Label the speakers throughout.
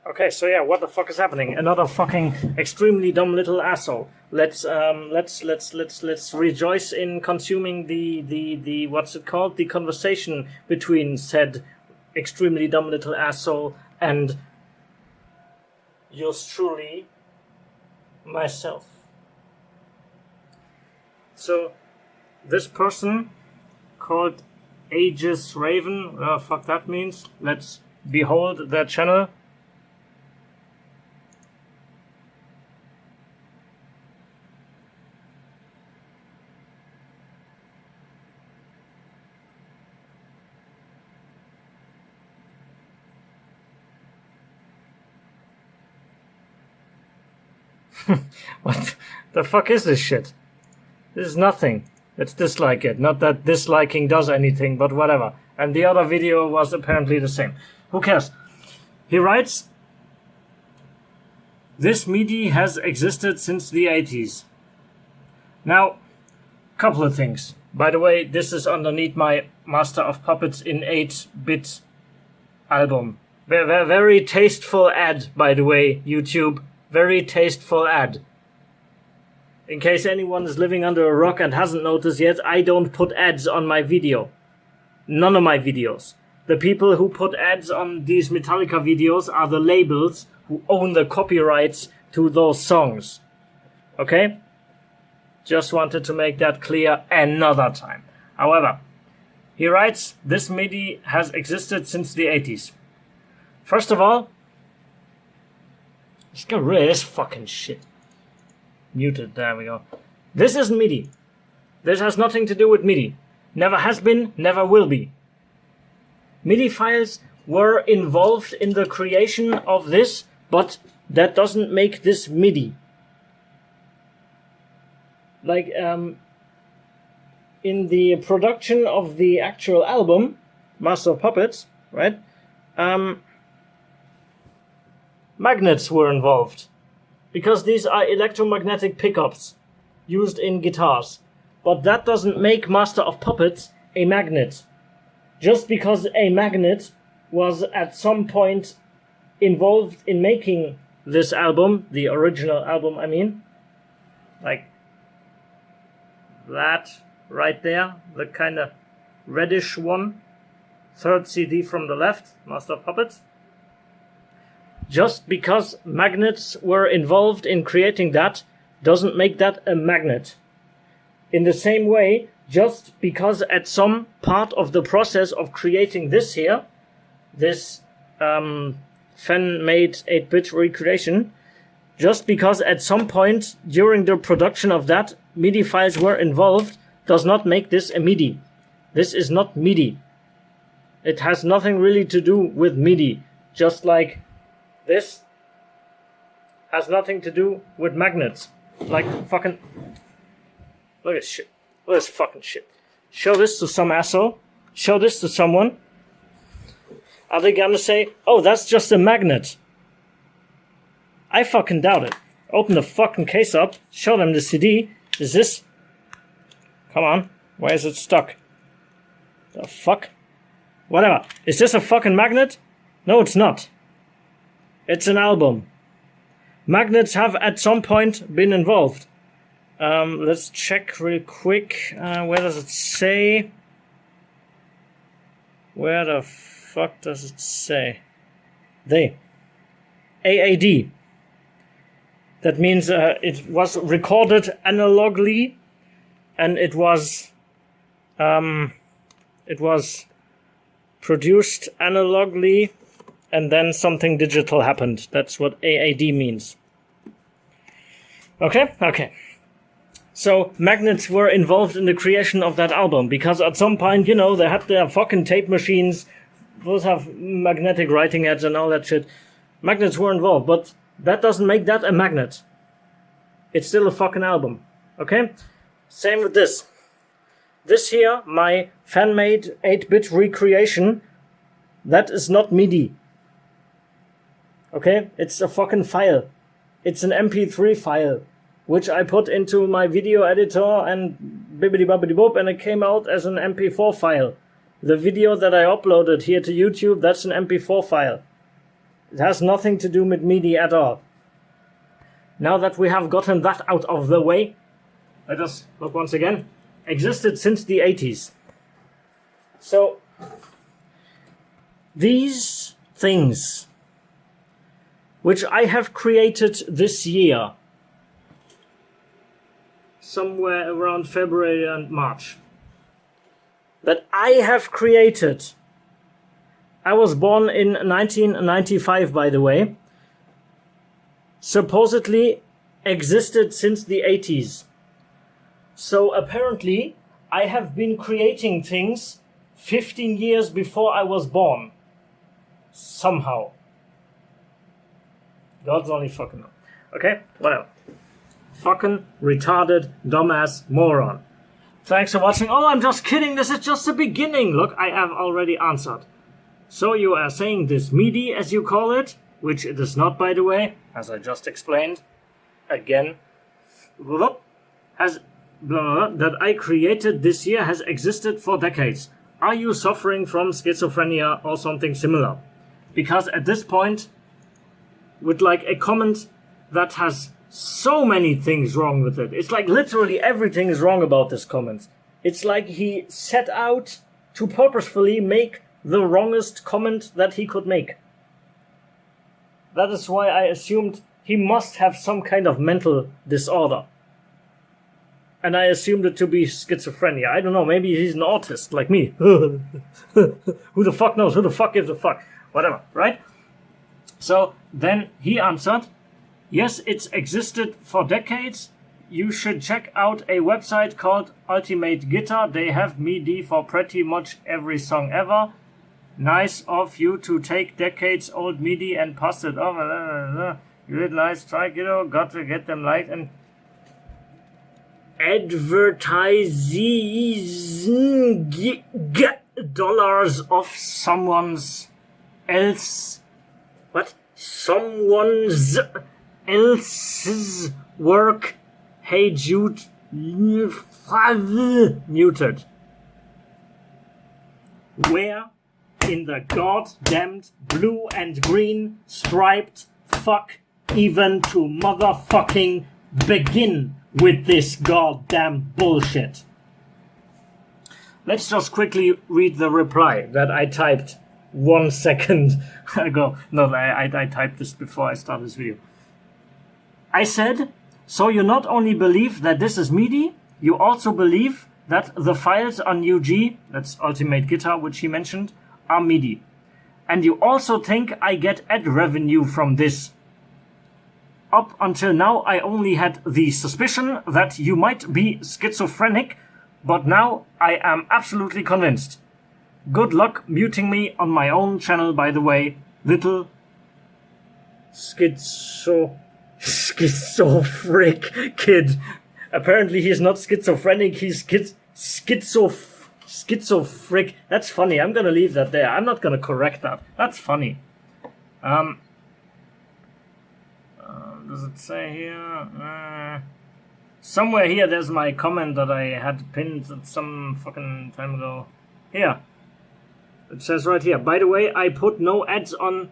Speaker 1: Okay, so yeah, what the fuck is happening? Another fucking extremely dumb little asshole. Let's rejoice in consuming the what's it called? The conversation between said extremely dumb little asshole and yours truly, myself. So this person called Aegis Raven, fuck that means. Let's behold their channel. What the fuck is this shit? This is nothing. Let's dislike it. Not that disliking does anything, but whatever. And the other video was apparently the same. Who cares? He writes, this MIDI has existed since the 80s. Now, couple of things. By the way, this is underneath my Master of Puppets in 8-bit album. Very tasteful ad, by the way, YouTube. Very tasteful ad. In case anyone is living under a rock and hasn't noticed yet, I don't put ads on my video. None of my videos. The people who put ads on these Metallica videos are the labels who own the copyrights to those songs. Okay? Just wanted to make that clear another time. However, he writes, this MIDI has existed since the 80s. First of all, let's get rid of this fucking shit. Muted, there we go. This isn't MIDI. This has nothing to do with MIDI. Never has been, never will be. MIDI files were involved in the creation of this, but that doesn't make this MIDI. Like, in the production of the actual album, Master of Puppets, right? Magnets were involved. Because these are electromagnetic pickups used in guitars. But that doesn't make Master of Puppets a magnet. Just because a magnet was at some point involved in making this album, the original album I mean, like that right there, the kind of reddish one, third CD from the left, Master of Puppets. Just because magnets were involved in creating that doesn't make that a magnet. In the same way, just because at some part of the process of creating this here, this fan-made 8-bit recreation, just because at some point during the production of that MIDI files were involved, does not make this a MIDI. This is not MIDI. It has nothing really to do with MIDI, just like this has nothing to do with magnets. Like fucking... Look at this shit. Look at this fucking shit. Show this to some asshole. Show this to someone. Are they gonna say, oh, that's just a magnet? I fucking doubt it. Open the fucking case up. Show them the CD. Is this... Come on. Why is it stuck? The fuck? Whatever. Is this a fucking magnet? No, it's not. It's an album. Magnets have at some point been involved. Let's check real quick. Where does it say? Where the fuck does it say? They. AAD. That means it was recorded analogically, and it was produced analogically, and then something digital happened. That's what AAD means. Okay? Okay. So, magnets were involved in the creation of that album, because at some point, you know, they had their fucking tape machines, those have magnetic writing heads and all that shit. Magnets were involved, but that doesn't make that a magnet. It's still a fucking album. Okay? Same with this. This here, my fan-made 8-bit recreation, that is not MIDI. Okay? It's a fucking file. It's an MP3 file, which I put into my video editor and bibbidi-bobbidi-boop, and it came out as an MP4 file. The video that I uploaded here to YouTube, that's an MP4 file. It has nothing to do with MIDI at all. Now that we have gotten that out of the way, let us look once again. Existed since the 80s. So, these things, which I have created this year, somewhere around February and March, that I have created. I was born in 1995, by the way. Supposedly existed since the 80s. So apparently, I have been creating things 15 years before I was born. Somehow. God's only fucking know. Okay, whatever. Fucking retarded, dumbass moron. Thanks for watching. Oh, I'm just kidding. This is just the beginning. Look, I have already answered. So you are saying this MIDI, as you call it, which it is not, by the way, as I just explained, again, that I created this year has existed for decades. Are you suffering from schizophrenia or something similar? Because at this point, with like a comment that has so many things wrong with it, it's like literally everything is wrong about this comment. It's like he set out to purposefully make the wrongest comment that he could make. That is why I assumed he must have some kind of mental disorder. And I assumed it to be schizophrenia. I don't know, maybe he's an autist like me. Who the fuck knows? Who the fuck gives a fuck? Whatever, right? So then he answered, yes, it's existed for decades. You should check out a website called Ultimate Guitar. They have MIDI for pretty much every song ever. Nice of you to take decades old MIDI and pass it over. You did nice try, kiddo. Got to get them liked and advertising dollars of someone's else. What? Someone's else's work. Hey Jude. Muted. Where in the goddamned blue and green striped fuck even to motherfucking begin with this goddamn bullshit? Let's just quickly read the reply that I typed 1 second ago. No, I typed this before I started this video. I said, so you not only believe that this is MIDI, you also believe that the files on UG, that's Ultimate Guitar, which he mentioned, are MIDI. And you also think I get ad revenue from this. Up until now, I only had the suspicion that you might be schizophrenic, but now I am absolutely convinced. Good luck muting me on my own channel, by the way, little schizophrenic kid. Apparently he's not schizophrenic, he's schizophrenic. That's funny. I'm gonna leave that there. I'm not gonna correct that. That's funny. Does it say here? Somewhere here there's my comment that I had pinned some fucking time ago. Here. It says right here. By the way, I put no ads on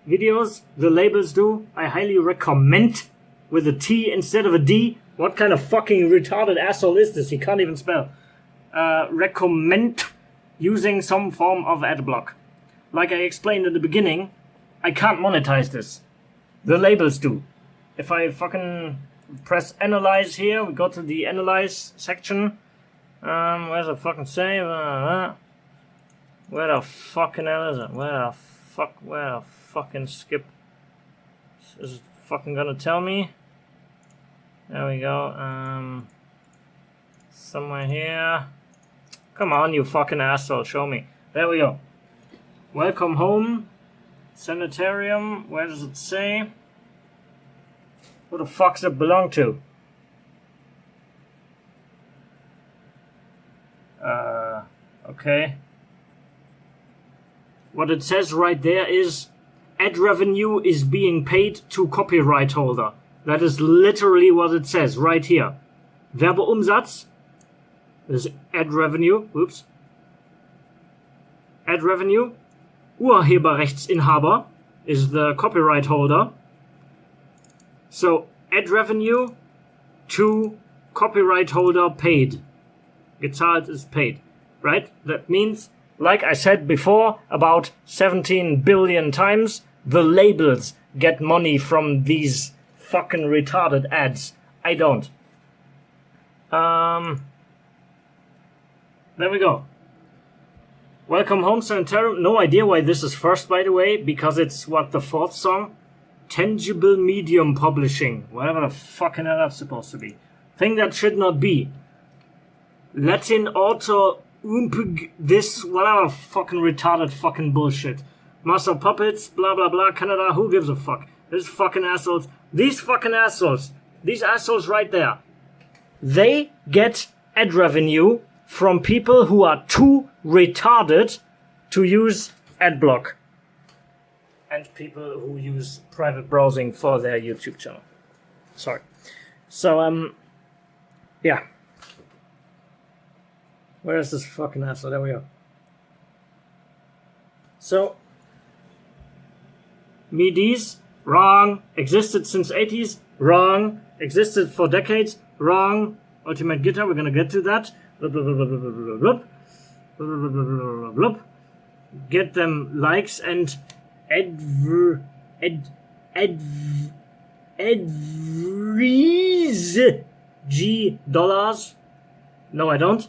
Speaker 1: videos. The labels do. I highly recommend with a T instead of a D. What kind of fucking retarded asshole is this? He can't even spell. Recommend using some form of ad block. Like I explained in the beginning, I can't monetize this. The labels do. If I fucking press analyze here, we go to the analyze section. Where's the fucking save? Where the fucking hell is it? Where the fucking skip? Is it fucking gonna tell me? There we go. Somewhere here. Come on, you fucking asshole, show me. There we go. Welcome home. Sanitarium. Where does it say? Who the fuck does it belong to? Okay. What it says right there is ad revenue is being paid to copyright holder. That is literally what it says right here. Werbeumsatz. This is ad revenue. Oops. Ad revenue. Urheberrechtsinhaber. is the copyright holder. So ad revenue to copyright holder paid. Gezahlt is paid, right? That means, like I said before, about 17 billion times, the labels get money from these fucking retarded ads. I don't. There we go. Welcome Home Sanitarium. No idea why this is first, by the way, because it's, what, the fourth song? Tangible Medium Publishing. Whatever the fucking hell that's supposed to be. Thing that should not be. Latin Auto Umpg this, whatever fucking retarded fucking bullshit. Master Puppets, blah blah blah, Canada, who gives a fuck? These fucking assholes. These fucking assholes. These assholes right there. They get ad revenue from people who are too retarded to use adblock. And people who use private browsing for their YouTube channel. Sorry. So, yeah. Where is this fucking asshole? There we go. So, MIDIs, wrong. Existed since 80s, wrong. Existed for decades, wrong. Ultimate Guitar, we're gonna get to that. Blah, blah, blah, blah, blah, blah, blah, blah, blah, blah, blah, blah. Get them likes and G dollars. No, I don't.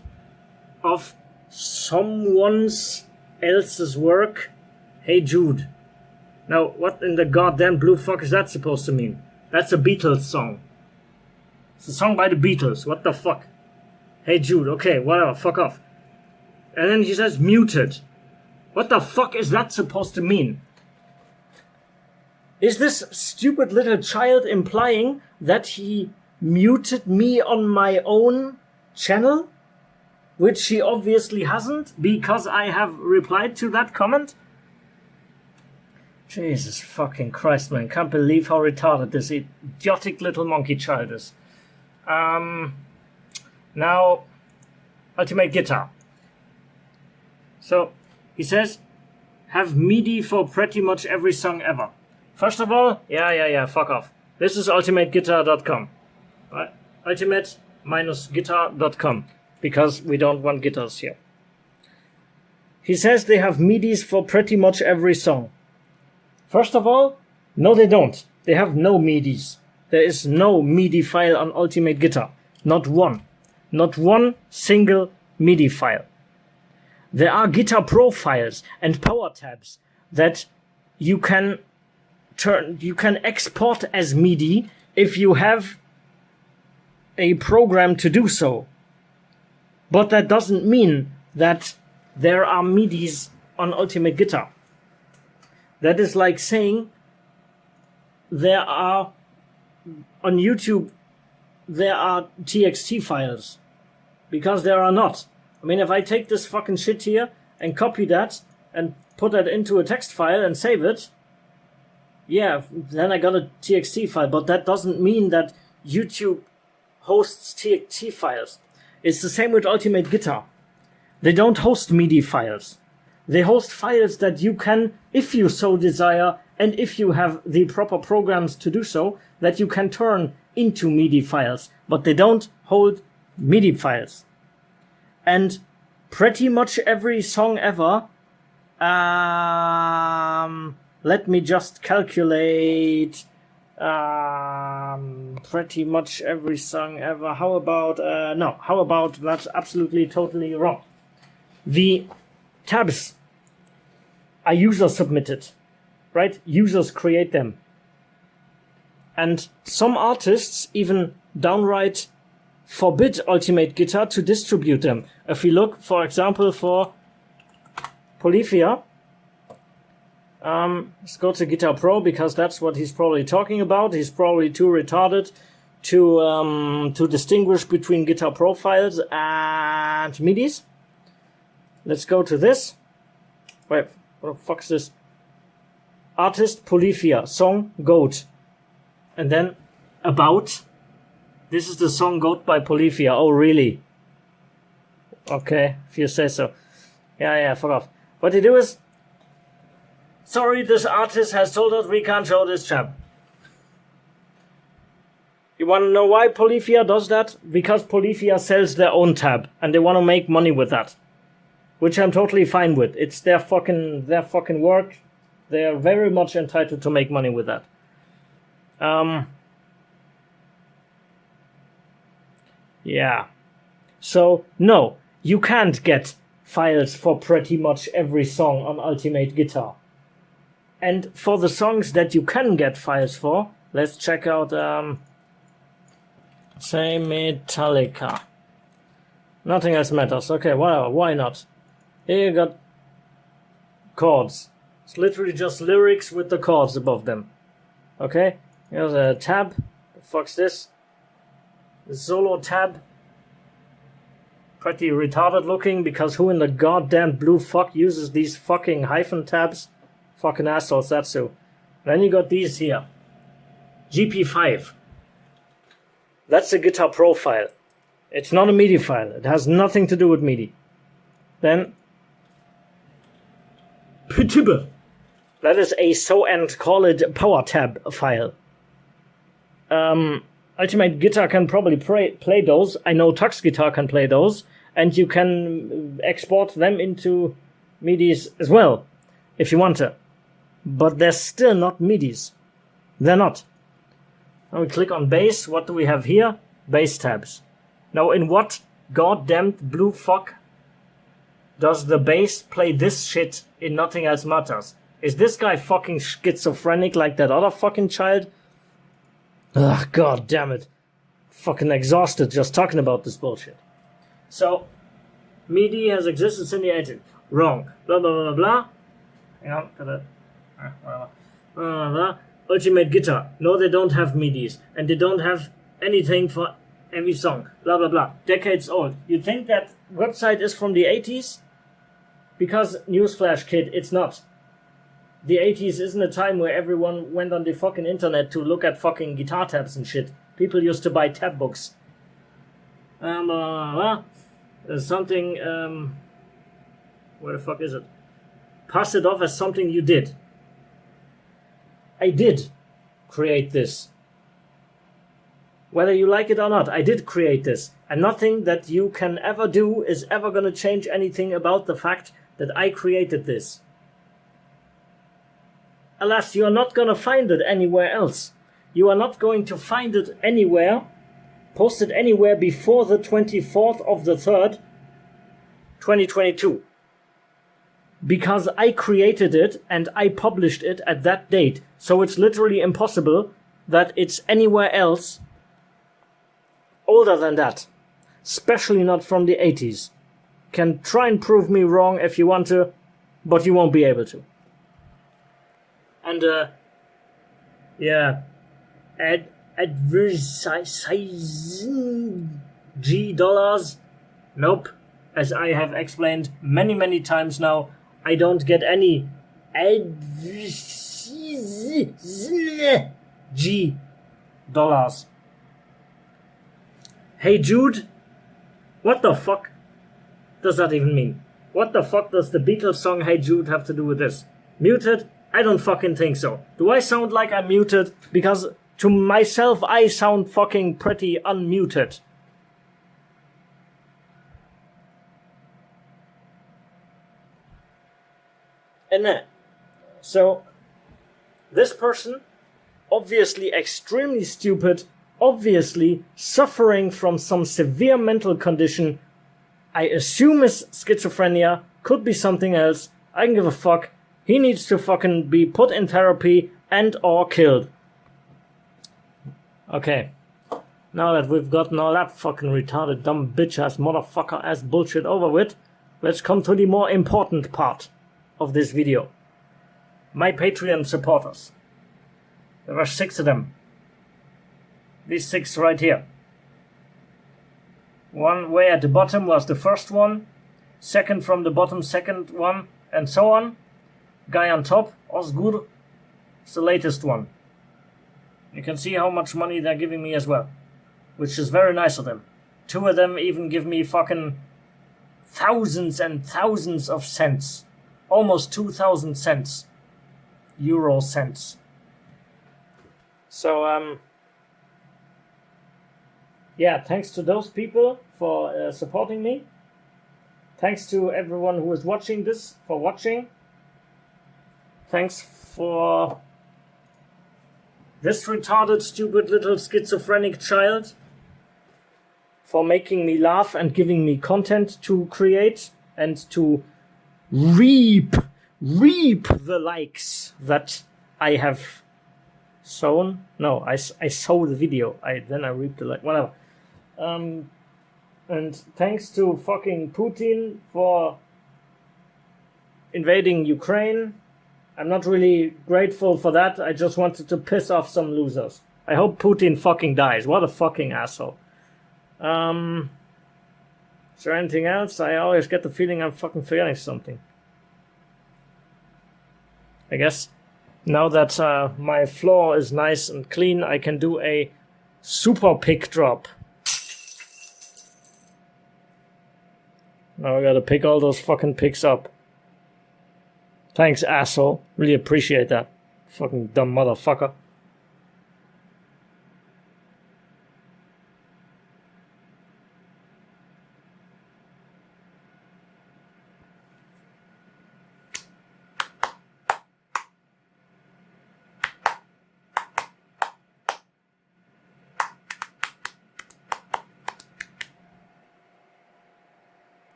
Speaker 1: Of someone's else's work. Hey Jude. Now, what in the goddamn blue fuck is that supposed to mean? That's a Beatles song. It's a song by the Beatles. What the fuck? Hey Jude. Okay, whatever. Fuck off. And then he says muted. What the fuck is that supposed to mean? Is this stupid little child implying that he muted me on my own channel? Which he obviously hasn't, because I have replied to that comment? Jesus fucking Christ, man. Can't believe how retarded this idiotic little monkey child is. Now, Ultimate Guitar. So, he says, have MIDI for pretty much every song ever. First of all, yeah, fuck off. This is ultimateguitar.com. Right? Ultimate-guitar.com. Because we don't want guitars here. He says they have MIDIs for pretty much every song. First of all, no they don't. They have no MIDIs. There is no MIDI file on Ultimate Guitar. Not one. Not one single MIDI file. There are Guitar Pro files and power tabs that you can export as MIDI if you have a program to do so. But that doesn't mean that there are MIDIs on Ultimate Guitar. That is like saying there are on YouTube there are TXT files. Because there are not. I mean, if I take this fucking shit here and copy that and put that into a text file and save it, yeah, then I got a TXT file. But that doesn't mean that YouTube hosts TXT files. It's the same with Ultimate Guitar. They don't host MIDI files. They host files that you can, if you so desire, and if you have the proper programs to do so, that you can turn into MIDI files. But they don't hold MIDI files. And pretty much every song ever, let me just calculate, pretty much every song ever. How about, no, how about that's absolutely totally wrong. The tabs are user submitted, right? Users create them. And some artists even downright forbid Ultimate Guitar to distribute them. If we look, for example, for Polyphia, let's go to Guitar Pro because that's what he's probably talking about. He's probably too retarded to distinguish between Guitar Pro files and MIDIs. Let's go to this. Wait, what the fuck is this? Artist Polyphia, song Goat. And then about. This is the song Goat by Polyphia. Oh, really? Okay, if you say so. Yeah, fuck off. What they do is Sorry, this artist has told us we can't show this tab. You want to know why Polyphia does that? Because Polyphia sells their own tab, and they want to make money with that. Which I'm totally fine with. It's their fucking work. They are very much entitled to make money with that. Yeah. So, no, you can't get files for pretty much every song on Ultimate Guitar. And for the songs that you can get files for, let's check out, say Metallica. Nothing else matters. Okay, well, why not? Here you got chords. It's literally just lyrics with the chords above them. Okay, here's a tab. The fuck's this? The solo tab. Pretty retarded looking, because who in the goddamn blue fuck uses these fucking hyphen tabs? Fucking assholes, that's who. Then you got these here. GP5. That's a Guitar Pro file. It's not a MIDI file. It has nothing to do with MIDI. Then Ptb. That is a so and call it power tab file. Ultimate Guitar can probably play those. I know Tux Guitar can play those. And you can export them into MIDIs as well, if you want to. But they're still not MIDIs. They're not. Now we click on bass. What do we have here? Bass tabs. Now in what goddamn blue fuck does the bass play this shit in Nothing Else Matters? Is this guy fucking schizophrenic like that other fucking child? Ugh, god damn it. Fucking exhausted just talking about this bullshit. So, MIDI has existed since the 80s. Wrong. Blah, blah, blah, blah. Hang on. Whatever. Blah, blah. Ultimate Guitar. No, they don't have MIDIs. And they don't have anything for every song. Blah, blah, blah. Decades old. You think that website is from the 80s? Because, newsflash kid, it's not. The 80s isn't a time where everyone went on the fucking internet to look at fucking guitar tabs and shit. People used to buy tab books. Blah, blah, blah. There's something, where the fuck is it? Pass it off as something you did. I did create this. Whether you like it or not, I did create this. And nothing that you can ever do is ever gonna change anything about the fact that I created this. Alas, you are not gonna find it anywhere else. You are not going to find it anywhere, posted anywhere before the 24th of the 3rd, 2022. Because I created it and I published it at that date. So it's literally impossible that it's anywhere else older than that. Especially not from the 80s. Can try and prove me wrong if you want to, but you won't be able to. And, yeah. Advertising $G. Nope. As I have explained many, many times now, I don't get any $G. Hey Jude? What the fuck does that even mean? What the fuck does the Beatles song Hey Jude have to do with this? Muted? I don't fucking think so. Do I sound like I'm muted? Because to myself, I sound fucking pretty unmuted. And then, so, this person, obviously extremely stupid, obviously suffering from some severe mental condition, I assume is schizophrenia, could be something else, I can give a fuck. He needs to fucking be put in therapy and or killed. Okay. Now that we've gotten all that fucking retarded, dumb, bitch-ass, motherfucker-ass bullshit over with, let's come to the more important part of this video. My Patreon supporters. There were 6 of them. These 6 right here. One way at the bottom was the first one. Second from the bottom, second one, and so on. Guy on top, Osgur, is the latest one. You can see how much money they're giving me as well, which is very nice of them. 2 of them even give me fucking thousands and thousands of cents. Almost 2,000 cents euro cents. So, yeah, thanks to those people for supporting me. Thanks to everyone who is watching this for watching. Thanks for this retarded, stupid little schizophrenic child for making me laugh and giving me content to create and to reap the likes that I have sown. No, I sow the video. Then I reap the like. Whatever. And thanks to fucking Putin for invading Ukraine. I'm not really grateful for that. I just wanted to piss off some losers. I hope Putin fucking dies. What a fucking asshole. Is there anything else? I always get the feeling I'm fucking forgetting something. I guess now that my floor is nice and clean, I can do a super pick drop. Now I gotta pick all those fucking picks up. Thanks, asshole. Really appreciate that. Fucking dumb motherfucker.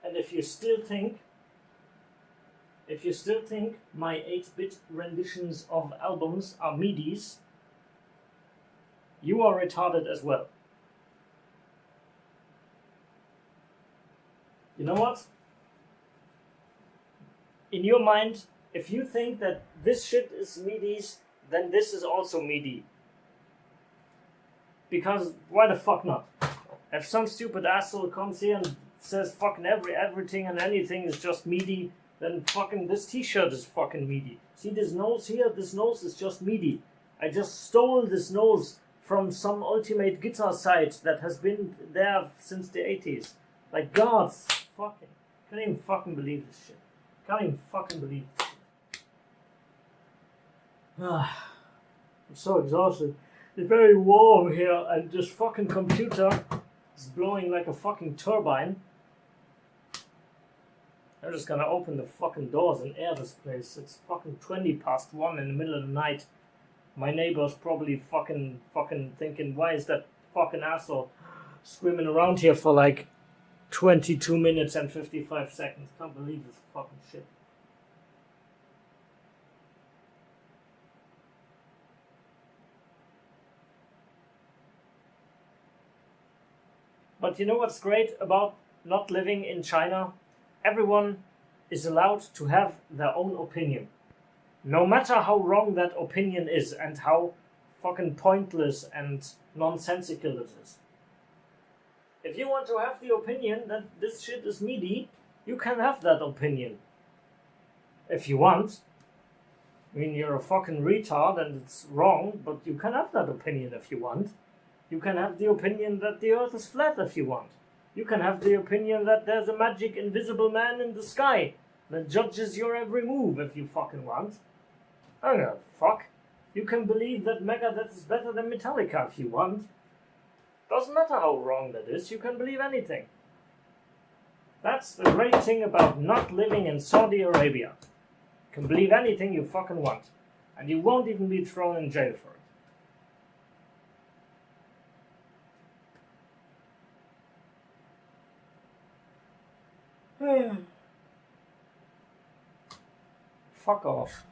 Speaker 1: And if you still think my 8-bit renditions of albums are MIDIs, you are retarded as well. You know what? In your mind, if you think that this shit is MIDIs, then this is also MIDI. Because why the fuck not? If some stupid asshole comes here and says fucking everything and anything is just MIDI, then fucking this t-shirt is fucking MIDI. See this nose here? This nose is just MIDI. I just stole this nose from some ultimate guitar site that has been there since the 80s. Like, God, fucking, can't even fucking believe this shit. Can't even fucking believe this shit. I'm so exhausted. It's very warm here and this fucking computer is blowing like a fucking turbine. I'm just gonna open the fucking doors and air this place. It's fucking 1:20 in the middle of the night. My neighbor's probably fucking thinking, why is that fucking asshole screaming around here for like 22 minutes and 55 seconds? Can't believe this fucking shit. But you know what's great about not living in China? Everyone is allowed to have their own opinion. No matter how wrong that opinion is and how fucking pointless and nonsensical it is. If you want to have the opinion that this shit is MIDI, you can have that opinion. If you want. I mean, you're a fucking retard and it's wrong, but you can have that opinion if you want. You can have the opinion that the earth is flat if you want. You can have the opinion that there's a magic invisible man in the sky that judges your every move if you fucking want. I don't know, fuck. You can believe that Megadeth is better than Metallica if you want. Doesn't matter how wrong that is, you can believe anything. That's the great thing about not living in Saudi Arabia. You can believe anything you fucking want. And you won't even be thrown in jail for it. Fuck off.